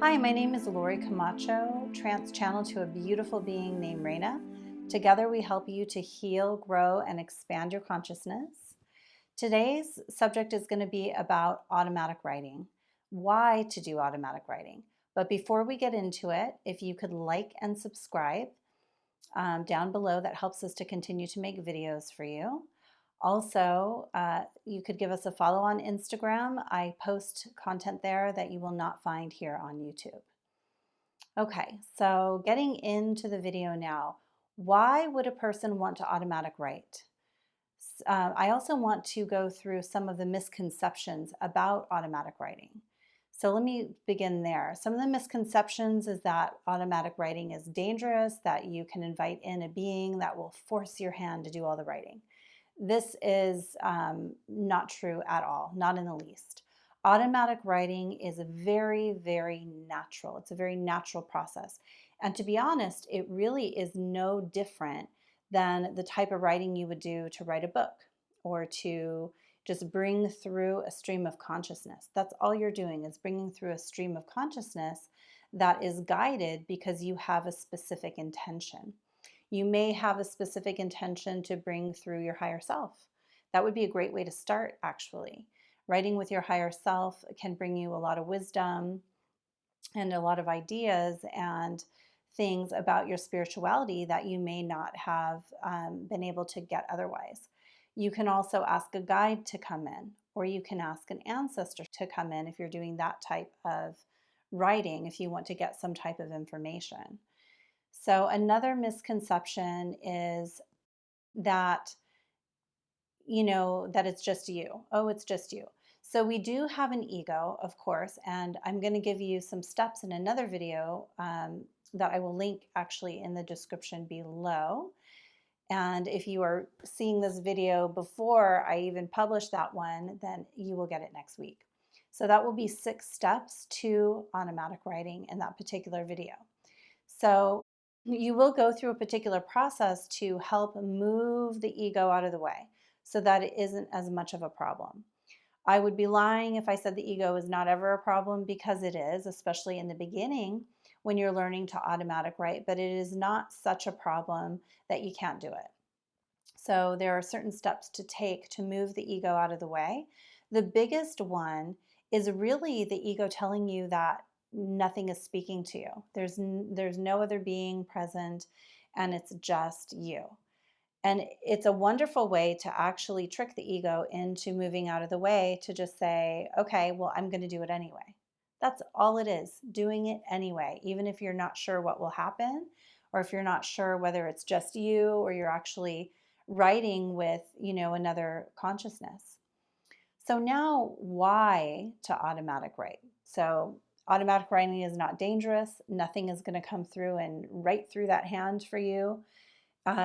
Hi, my name is Lori Camacho, Trance Channel to a beautiful being named Reina. Together we help you to heal, grow, and expand your consciousness. Today's subject is going to be about automatic writing, why to do automatic writing. But before we get into it, if you could like and subscribe down below, that helps us to continue to make videos for you. Also, you could give us a follow on Instagram. I post content there that you will not find here on YouTube. Okay, so getting into the video now, why would a person want to automatic write? I also want to go through some of the misconceptions about automatic writing. So let me begin there. Some of the misconceptions is that automatic writing is dangerous, that you can invite in a being that will force your hand to do all the writing. This is not true at all, not in the least. Automatic writing is very, very natural. It's a very natural process. And to be honest, it really is no different than the type of writing you would do to write a book or to just bring through a stream of consciousness. That's all you're doing, is bringing through a stream of consciousness that is guided because you have a specific intention. You may have a specific intention to bring through your higher self. That would be a great way to start, actually. Writing with your higher self can bring you a lot of wisdom and a lot of ideas and things about your spirituality that you may not have been able to get otherwise. You can also ask a guide to come in, or you can ask an ancestor to come in if you're doing that type of writing, if you want to get some type of information. So another misconception is that, that it's just you. Oh, it's just you. So we do have an ego, of course, and I'm going to give you some steps in another video that I will link actually in the description below. And if you are seeing this video before I even publish that one, then you will get it next week. So that will be 6 steps to automatic writing in that particular video. So you will go through a particular process to help move the ego out of the way so that it isn't as much of a problem. I would be lying if I said the ego is not ever a problem, because it is, especially in the beginning when you're learning to automatic write, but it is not such a problem that you can't do it. So there are certain steps to take to move the ego out of the way. The biggest one is really the ego telling you that nothing is speaking to you. There's no other being present, and it's just you. And it's a wonderful way to actually trick the ego into moving out of the way, to just say, okay, well, I'm going to do it anyway. That's all it is, doing it anyway, even if you're not sure what will happen, or if you're not sure whether it's just you or you're actually writing with, another consciousness. So now, why to automatic write? So automatic writing is not dangerous. Nothing is going to come through and write through that hand for you.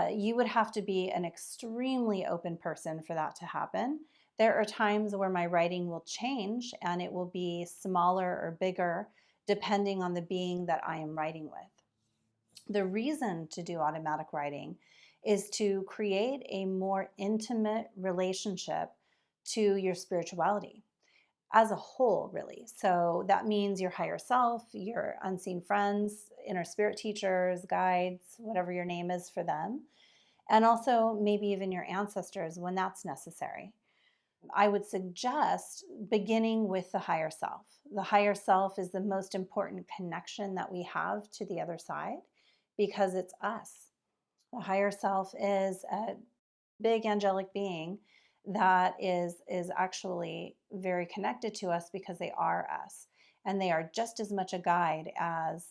You would have to be an extremely open person for that to happen. There are times where my writing will change and it will be smaller or bigger depending on the being that I am writing with. The reason to do automatic writing is to create a more intimate relationship to your spirituality as a whole, really. So that means your higher self, your unseen friends, inner spirit teachers, guides, whatever your name is for them, and also maybe even your ancestors when that's necessary. I would suggest beginning with the higher self. The higher self is the most important connection that we have to the other side, because it's us. The higher self is a big angelic being that is actually very connected to us, because they are us, and they are just as much a guide as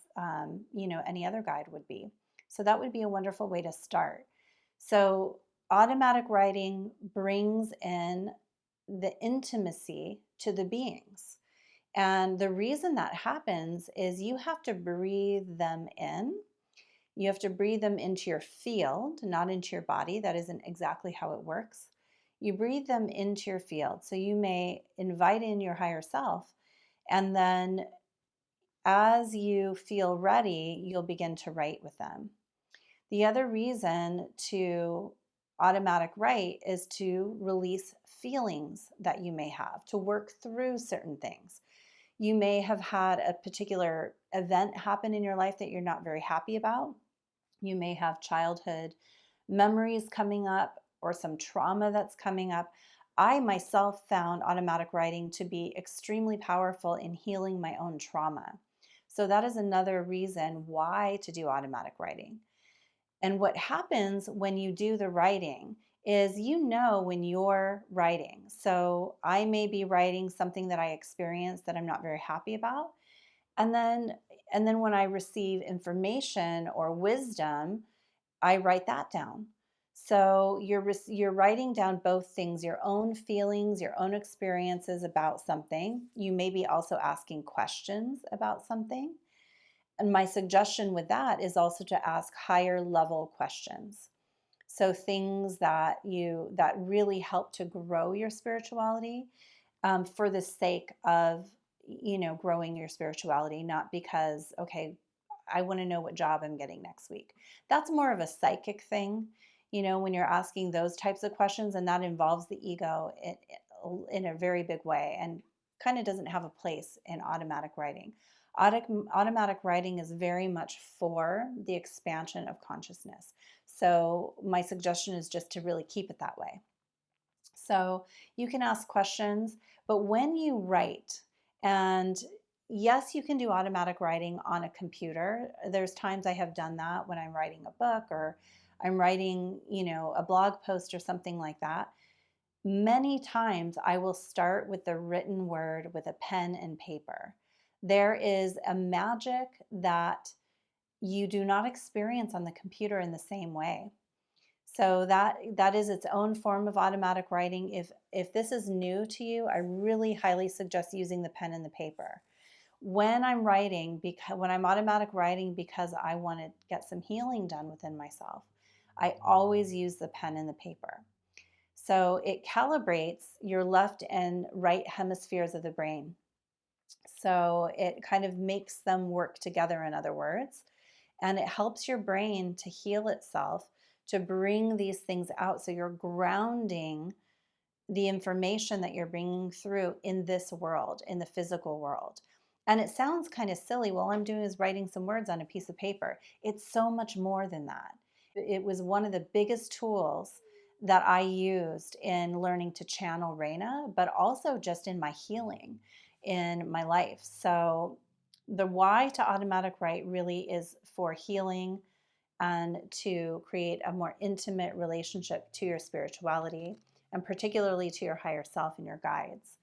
any other guide would be. So that would be a wonderful way to start. So automatic writing brings in the intimacy to the beings, and the reason that happens is you have to breathe them in. You have to breathe them into your field, not into your body. That isn't exactly how it works. You breathe them into your field. So you may invite in your higher self, and then as you feel ready, you'll begin to write with them. The other reason to automatic write is to release feelings that you may have, to work through certain things. You may have had a particular event happen in your life that you're not very happy about. You may have childhood memories coming up or some trauma that's coming up. I myself found automatic writing to be extremely powerful in healing my own trauma. So that is another reason why to do automatic writing. And what happens when you do the writing is when you're writing. So I may be writing something that I experienced that I'm not very happy about. And then when I receive information or wisdom, I write that down. So you're writing down both things, your own feelings, your own experiences about something. You may be also asking questions about something. And my suggestion with that is also to ask higher level questions. So things that really help to grow your spirituality, for the sake of growing your spirituality, not because, okay, I want to know what job I'm getting next week. That's more of a psychic thing, when you're asking those types of questions, and that involves the ego in a very big way, and kind of doesn't have a place in automatic writing. Automatic writing is very much for the expansion of consciousness. So my suggestion is just to really keep it that way. So you can ask questions, but when you write, and yes, you can do automatic writing on a computer. There's times I have done that when I'm writing a book or I'm writing, a blog post or something like that. Many times I will start with the written word with a pen and paper. There is a magic that you do not experience on the computer in the same way. So that is its own form of automatic writing. If this is new to you, I really highly suggest using the pen and the paper. When I'm automatic writing because I want to get some healing done within myself, I always use the pen and the paper. So it calibrates your left and right hemispheres of the brain. So it kind of makes them work together, in other words, and it helps your brain to heal itself, to bring these things out. So you're grounding the information that you're bringing through in this world, in the physical world. And it sounds kind of silly. Well, all I'm doing is writing some words on a piece of paper. It's so much more than that. It was one of the biggest tools that I used in learning to channel Reina, but also just in my healing in my life. So the why to automatic write really is for healing and to create a more intimate relationship to your spirituality, and particularly to your higher self and your guides.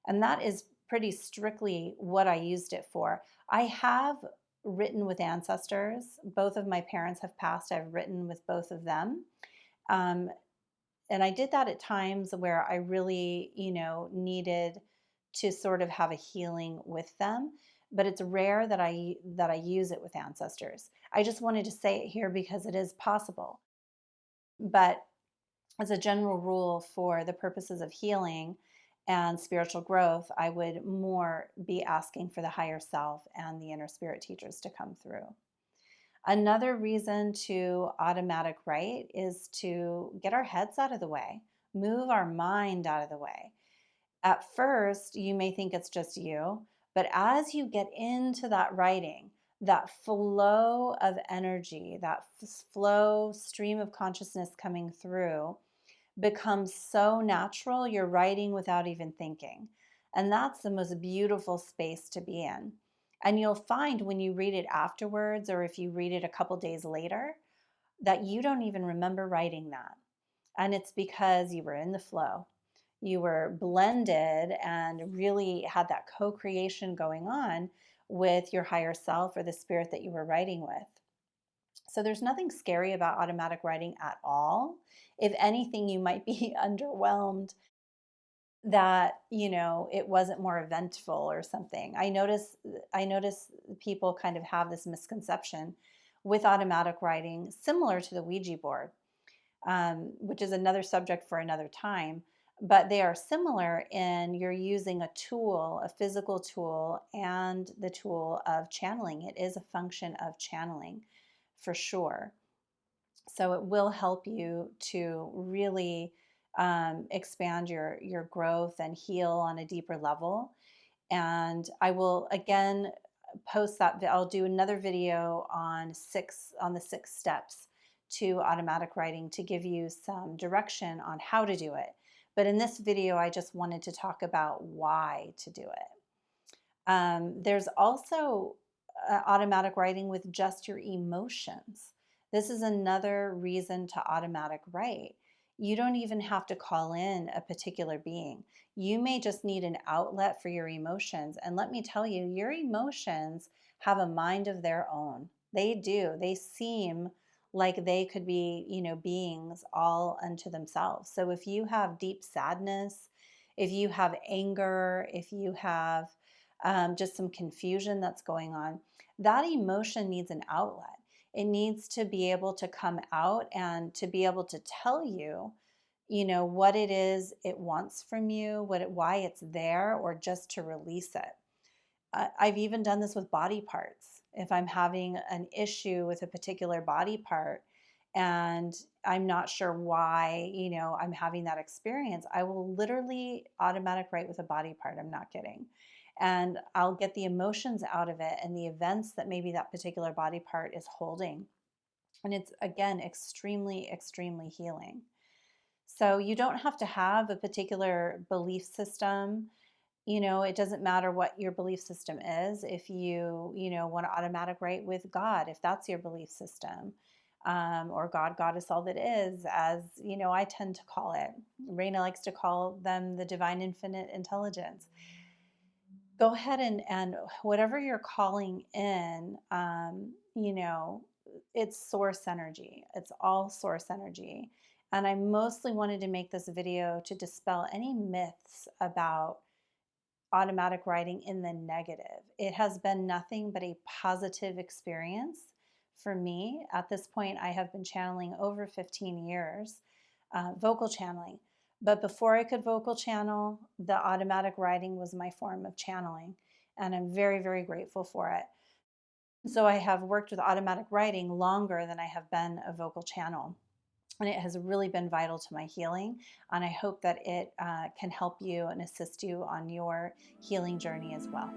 And that is pretty strictly what I used it for. I have written with ancestors. Both of my parents have passed. I've written with both of them. Um, and I did that at times where I really, needed to sort of have a healing with them. But it's rare that I use it with ancestors. I just wanted to say it here because it is possible. But as a general rule, for the purposes of healing and spiritual growth, I would more be asking for the higher self and the inner spirit teachers to come through. Another reason to automatic write is to get our heads out of the way, move our mind out of the way. At first, you may think it's just you, but as you get into that writing, that flow of energy, that flow stream of consciousness coming through becomes so natural, you're writing without even thinking. And that's the most beautiful space to be in. And you'll find when you read it afterwards, or if you read it a couple days later, that you don't even remember writing that. And it's because you were in the flow. You were blended and really had that co-creation going on with your higher self or the spirit that you were writing with. So there's nothing scary about automatic writing at all. If anything, you might be underwhelmed that, it wasn't more eventful or something. I notice people kind of have this misconception with automatic writing, similar to the Ouija board, which is another subject for another time. But they are similar in you're using a tool, a physical tool, and the tool of channeling. It is a function of channeling for sure. So it will help you to really expand your growth and heal on a deeper level. And I will again post that. I'll do another video on the 6 steps to automatic writing to give you some direction on how to do it. But in this video, I just wanted to talk about why to do it. There's also automatic writing with just your emotions. This is another reason to automatic write. You don't even have to call in a particular being. You may just need an outlet for your emotions. And let me tell you, your emotions have a mind of their own. They do. They seem like they could be, beings all unto themselves. So if you have deep sadness, if you have anger, if you have just some confusion that's going on, that emotion needs an outlet. It needs to be able to come out and to be able to tell you, what it is it wants from you, why it's there, or just to release it. I've even done this with body parts. If I'm having an issue with a particular body part and I'm not sure why, I'm having that experience, I will literally automatic write with a body part. I'm not kidding. And I'll get the emotions out of it and the events that maybe that particular body part is holding. And it's, again, extremely, extremely healing. So you don't have to have a particular belief system. It doesn't matter what your belief system is. If you, want to automatic write with God, if that's your belief system, or God, Goddess, all that is, as I tend to call it. Raina likes to call them the divine infinite intelligence. Go ahead and whatever you're calling in, it's source energy. It's all source energy. And I mostly wanted to make this video to dispel any myths about automatic writing in the negative. It has been nothing but a positive experience for me. At this point, I have been channeling over 15 years, vocal channeling. But before I could vocal channel, the automatic writing was my form of channeling. And I'm very, very grateful for it. So I have worked with automatic writing longer than I have been a vocal channel. And it has really been vital to my healing. And I hope that it can help you and assist you on your healing journey as well.